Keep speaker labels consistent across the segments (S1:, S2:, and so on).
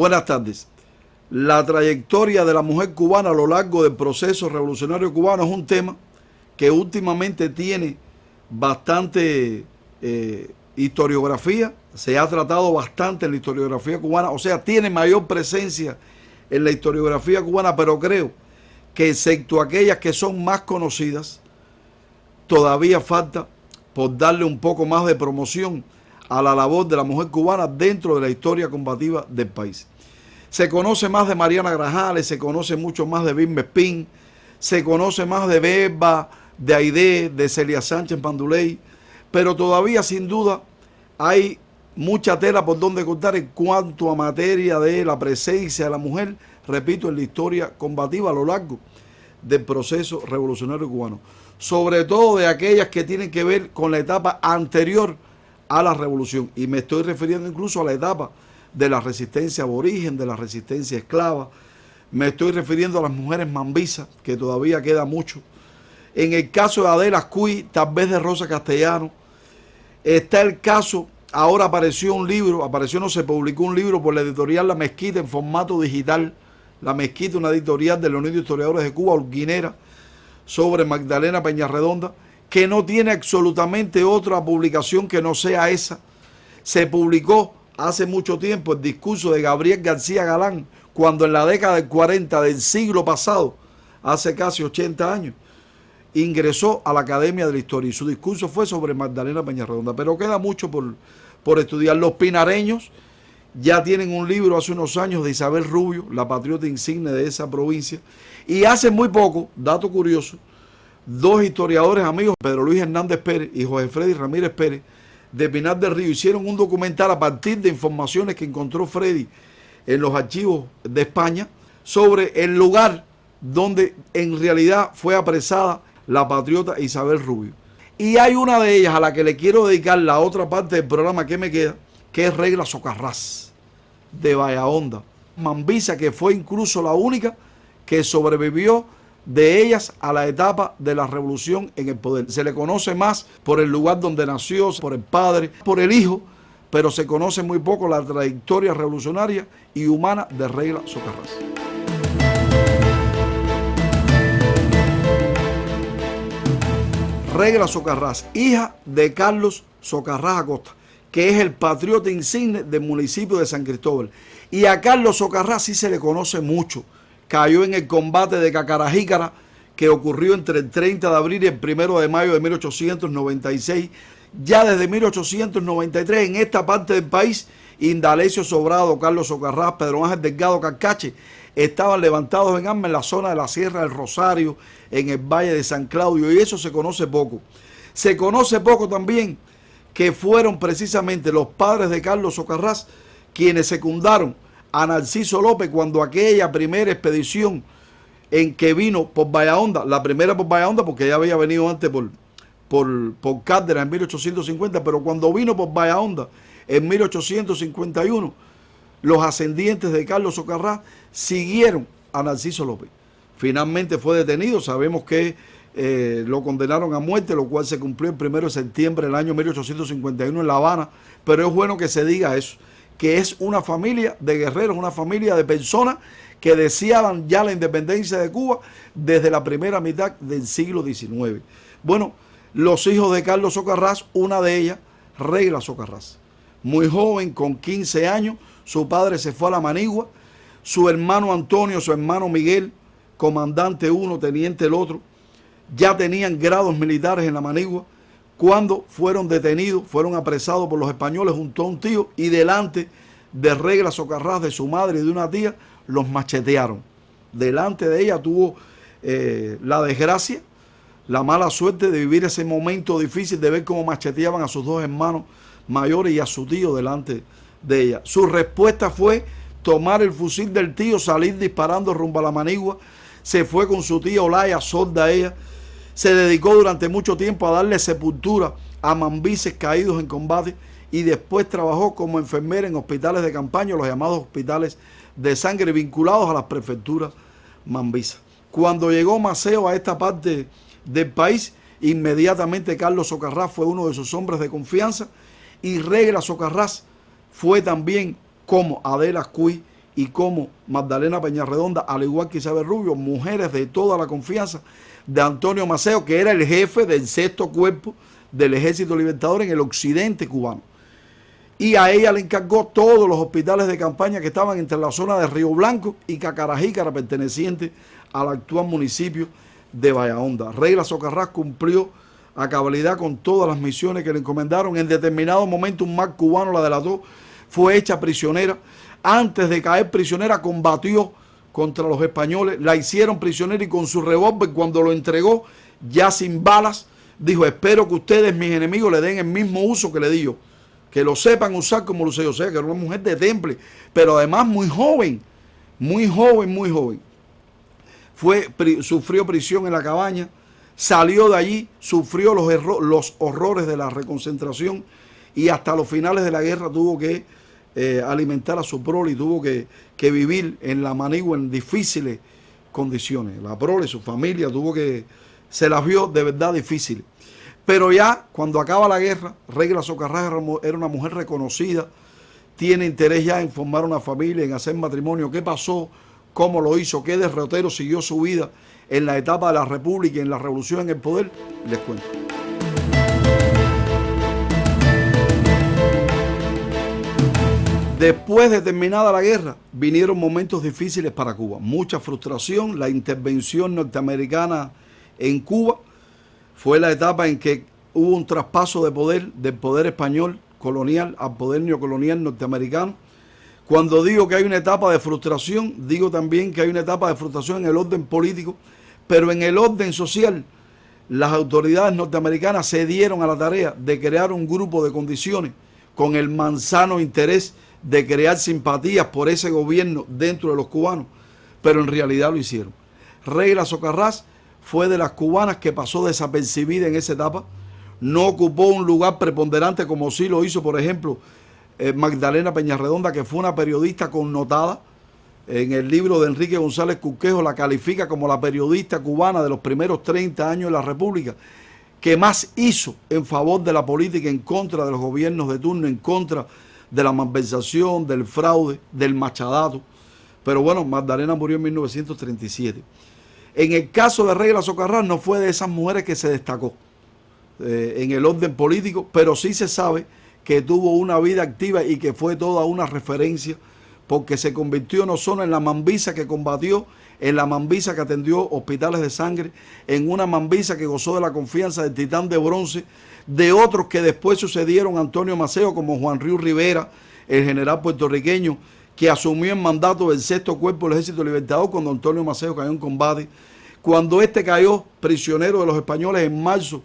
S1: Buenas tardes. La trayectoria de la mujer cubana a lo largo del proceso revolucionario cubano es un tema que últimamente tiene bastante historiografía, se ha tratado bastante en la historiografía cubana, o sea, tiene mayor presencia en la historiografía cubana, pero creo que excepto aquellas que son más conocidas, todavía falta por darle un poco más de promoción a la labor de la mujer cubana dentro de la historia combativa del país. Se conoce más de Mariana Grajales, se conoce mucho más de Vilma Espín, se conoce más de Beba, de Aide, de Celia Sánchez Panduley, pero todavía sin duda hay mucha tela por donde cortar en cuanto a materia de la presencia de la mujer, repito, en la historia combativa a lo largo del proceso revolucionario cubano, sobre todo de aquellas que tienen que ver con la etapa anterior a la revolución, y me estoy refiriendo incluso a la etapa de la resistencia aborigen, de la resistencia esclava, me estoy refiriendo a las mujeres mambisas, que todavía queda mucho. En el caso de Adela Cuy, tal vez de Rosa Castellano, está el caso, ahora apareció un libro, se publicó un libro por la editorial La Mezquita en formato digital, La Mezquita, una editorial de la Unión de Historiadores de Cuba, Urguinera, sobre Magdalena Peñarredonda, que no tiene absolutamente otra publicación que no sea esa. Se publicó hace mucho tiempo el discurso de Gabriel García Galán, cuando en la década del 40 del siglo pasado, hace casi 80 años, ingresó a la Academia de la Historia y su discurso fue sobre Magdalena Peñarredonda, pero queda mucho por estudiar. Los pinareños ya tienen un libro hace unos años de Isabel Rubio, la patriota insigne de esa provincia, y hace muy poco, dato curioso, dos historiadores amigos, Pedro Luis Hernández Pérez y José Freddy Ramírez Pérez, de Pinar del Río, hicieron un documental a partir de informaciones que encontró Freddy en los archivos de España sobre el lugar donde en realidad fue apresada la patriota Isabel Rubio. Y hay una de ellas a la que le quiero dedicar la otra parte del programa que me queda, que es Regla Socarrás, de Bahahonda, mambisa, que fue incluso la única que sobrevivió de ellas a la etapa de la revolución en el poder. Se le conoce más por el lugar donde nació, por el padre, por el hijo, pero se conoce muy poco la trayectoria revolucionaria y humana de Regla Socarrás. Regla Socarrás, hija de Carlos Socarrás Acosta, que es el patriota insigne del municipio de San Cristóbal. Y a Carlos Socarrás sí se le conoce mucho. Cayó en el combate de Cacarajícara, que ocurrió entre el 30 de abril y el 1 de mayo de 1896. Ya desde 1893 en esta parte del país, Indalecio Sobrado, Carlos Socarrás, Pedro Ángel Delgado Carcache, estaban levantados en armas en la zona de la Sierra del Rosario, en el Valle de San Claudio, y eso se conoce poco. Se conoce poco también que fueron precisamente los padres de Carlos Socarrás quienes secundaron a Narciso López cuando aquella primera expedición en que vino por Bahahonda, la primera por Bahahonda porque ya había venido antes por Cárdenas en 1850, pero cuando vino por Bahahonda en 1851, los ascendientes de Carlos Socarrás siguieron a Narciso López. Finalmente fue detenido, sabemos que lo condenaron a muerte, lo cual se cumplió el 1 de septiembre del año 1851 en La Habana, pero es bueno que se diga eso, que es una familia de guerreros, una familia de personas que deseaban ya la independencia de Cuba desde la primera mitad del siglo XIX. Bueno, los hijos de Carlos Socarrás, una de ellas, Regla Socarrás. Muy joven, con 15 años, su padre se fue a la Manigua, su hermano Antonio, su hermano Miguel, comandante uno, teniente el otro, ya tenían grados militares en la Manigua cuando fueron detenidos, fueron apresados por los españoles junto a un tío y delante de Regla Socarrás, de su madre y de una tía, los machetearon. Delante de ella tuvo la desgracia, la mala suerte de vivir ese momento difícil de ver cómo macheteaban a sus dos hermanos mayores y a su tío delante de ella. Su respuesta fue tomar el fusil del tío, salir disparando rumbo a la Manigua. Se fue con su tía Olaya, sorda a ella. Se dedicó durante mucho tiempo a darle sepultura a mambises caídos en combate y después trabajó como enfermera en hospitales de campaña, los llamados hospitales de sangre, vinculados a las prefecturas mambisas. Cuando llegó Maceo a esta parte del país, inmediatamente Carlos Socarrás fue uno de sus hombres de confianza y Regla Socarrás fue también, como Adela Cuy y cómo Magdalena Peñarredonda, al igual que Isabel Rubio, mujeres de toda la confianza de Antonio Maceo, que era el jefe del sexto cuerpo del Ejército Libertador en el occidente cubano. Y a ella le encargó todos los hospitales de campaña que estaban entre la zona de Río Blanco y Cacarajícara, perteneciente al actual municipio de Bahahonda. Regla Socarrás cumplió a cabalidad con todas las misiones que le encomendaron. En determinado momento un mar cubano la delató, fue hecha prisionera. Antes de caer prisionera combatió contra los españoles, la hicieron prisionera y con su revólver, cuando lo entregó ya sin balas, dijo: espero que ustedes, mis enemigos, le den el mismo uso que le di yo, que lo sepan usar como lo usé yo. O sea, que era una mujer de temple, pero además muy joven, muy joven, muy joven. Sufrió prisión en la cabaña, salió de allí, sufrió los horrores de la reconcentración y hasta los finales de la guerra tuvo que alimentar a su prole y tuvo que vivir en la Manigua en difíciles condiciones. La prole, su familia, se las vio de verdad difíciles. Pero ya cuando acaba la guerra, Regla Socarrás era una mujer reconocida, tiene interés ya en formar una familia, en hacer matrimonio. ¿Qué pasó? ¿Cómo lo hizo? ¿Qué derrotero siguió su vida en la etapa de la República y en la Revolución en el poder? Les cuento. Después de terminada la guerra, vinieron momentos difíciles para Cuba. Mucha frustración, la intervención norteamericana en Cuba fue la etapa en que hubo un traspaso de poder del poder español colonial al poder neocolonial norteamericano. Cuando digo que hay una etapa de frustración, digo también que hay una etapa de frustración en el orden político, pero en el orden social, las autoridades norteamericanas se dieron a la tarea de crear un grupo de condiciones con el manzano interés de crear simpatías por ese gobierno dentro de los cubanos, pero en realidad lo hicieron. Regla Socarrás fue de las cubanas que pasó desapercibida en esa etapa, no ocupó un lugar preponderante como sí lo hizo, por ejemplo, Magdalena Peñarredonda, que fue una periodista connotada. En el libro de Enrique González Cusquejo la califica como la periodista cubana de los primeros 30 años de la República, que más hizo en favor de la política, en contra de los gobiernos de turno, en contra de la malversación, del fraude, del machadato. Pero bueno, Magdalena murió en 1937. En el caso de Regla Socarrás no fue de esas mujeres que se destacó en el orden político, pero sí se sabe que tuvo una vida activa y que fue toda una referencia, porque se convirtió no solo en la mambisa que combatió, en la mambisa que atendió hospitales de sangre, en una mambisa que gozó de la confianza del titán de bronce, de otros que después sucedieron a Antonio Maceo, como Juan Río Rivera, el general puertorriqueño, que asumió el mandato del sexto cuerpo del Ejército Libertador cuando Antonio Maceo cayó en combate. Cuando este cayó prisionero de los españoles en marzo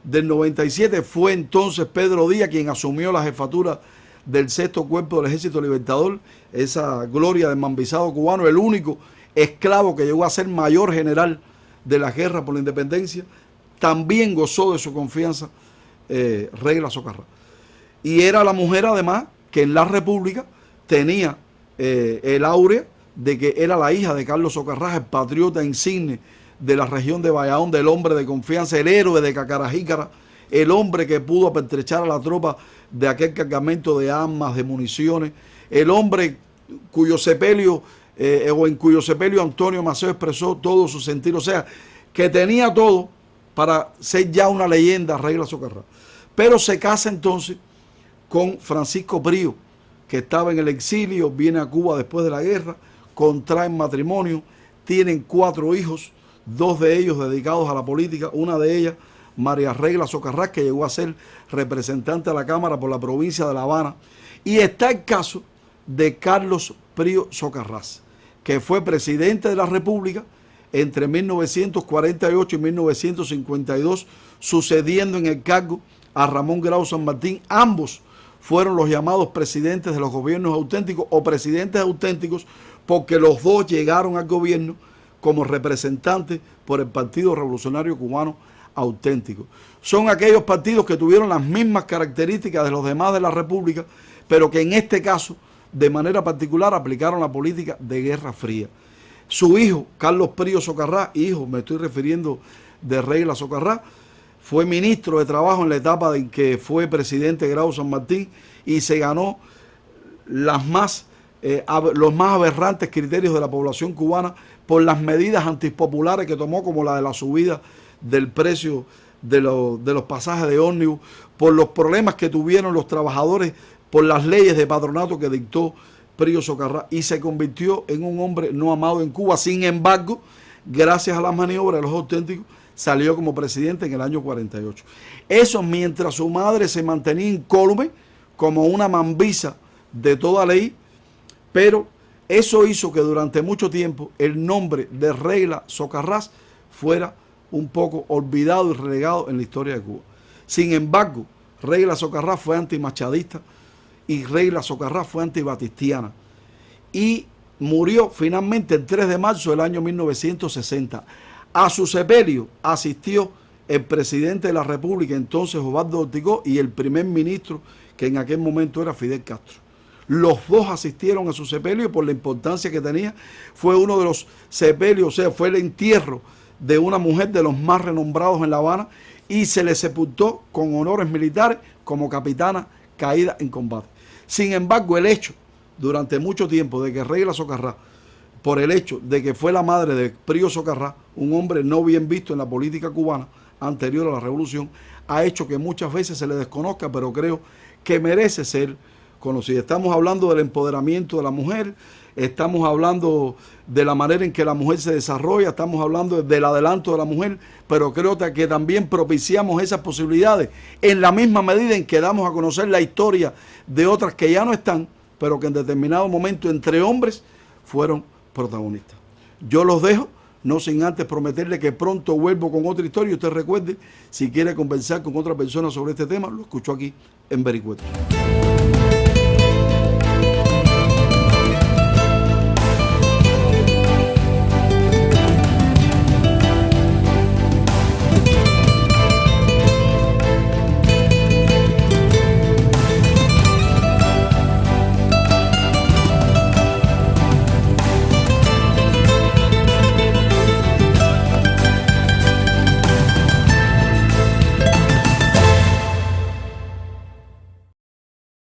S1: del 97, fue entonces Pedro Díaz quien asumió la jefatura del sexto cuerpo del Ejército Libertador, esa gloria del mambisado cubano, el único esclavo que llegó a ser mayor general de la guerra por la independencia. También gozó de su confianza Regla Socarrás. Y era la mujer además que en la República tenía el áurea de que era la hija de Carlos Socarrás, el patriota insigne de la región de Bahahonda, el hombre de confianza, el héroe de Cacarajícara, el hombre que pudo apertrechar a la tropa de aquel cargamento de armas, de municiones, el hombre cuyo sepelio, o en cuyo sepelio Antonio Maceo expresó todo su sentir, o sea, que tenía todo para ser ya una leyenda, Regla Socarrás. Pero se casa entonces con Francisco Prío, que estaba en el exilio, viene a Cuba después de la guerra, contraen matrimonio, tienen 4 hijos, 2 de ellos dedicados a la política, una de ellas, María Regla Socarrás, que llegó a ser representante a la Cámara por la provincia de La Habana. Y está el caso de Carlos Prío Socarrás, que fue presidente de la República entre 1948 y 1952, sucediendo en el cargo a Ramón Grau San Martín. Ambos fueron los llamados presidentes de los gobiernos auténticos o presidentes auténticos, porque los dos llegaron al gobierno como representantes por el Partido Revolucionario Cubano Auténtico. Son aquellos partidos que tuvieron las mismas características de los demás de la República, pero que en este caso, de manera particular, aplicaron la política de Guerra Fría. Su hijo, Carlos Prío Socarrás, hijo, me estoy refiriendo de Regla Socarrás, fue ministro de Trabajo en la etapa en que fue presidente Grau San Martín y se ganó las más los más aberrantes criterios de la población cubana por las medidas antipopulares que tomó, como la de la subida del precio de los pasajes de ómnibus, por los problemas que tuvieron los trabajadores, por las leyes de patronato que dictó Pío Socarrás, y se convirtió en un hombre no amado en Cuba. Sin embargo, gracias a las maniobras de los auténticos, salió como presidente en el año 48. Eso mientras su madre se mantenía incólume como una mambisa de toda ley, pero eso hizo que durante mucho tiempo el nombre de Regla Socarrás fuera un poco olvidado y relegado en la historia de Cuba. Sin embargo, Regla Socarrás fue antimachadista y Regla Socarrás fue antibatistiana, y murió finalmente el 3 de marzo del año 1960. A su sepelio asistió el presidente de la República, entonces Osvaldo Ortigó, y el primer ministro, que en aquel momento era Fidel Castro. Los dos asistieron a su sepelio y por la importancia que tenía, fue uno de los sepelios, o sea, fue el entierro de una mujer de los más renombrados en La Habana, y se le sepultó con honores militares como capitana caída en combate. Sin embargo, el hecho durante mucho tiempo de que Regla Socarrás, por el hecho de que fue la madre de Pío Socarrás, un hombre no bien visto en la política cubana anterior a la revolución, ha hecho que muchas veces se le desconozca, pero creo que merece ser conocida. Estamos hablando del empoderamiento de la mujer, estamos hablando de la manera en que la mujer se desarrolla, estamos hablando del adelanto de la mujer, pero creo que también propiciamos esas posibilidades en la misma medida en que damos a conocer la historia de otras que ya no están, pero que en determinado momento entre hombres fueron protagonistas. Yo los dejo, no sin antes prometerle que pronto vuelvo con otra historia. Usted recuerde, si quiere conversar con otra persona sobre este tema, lo escucho aquí en Vericuetos.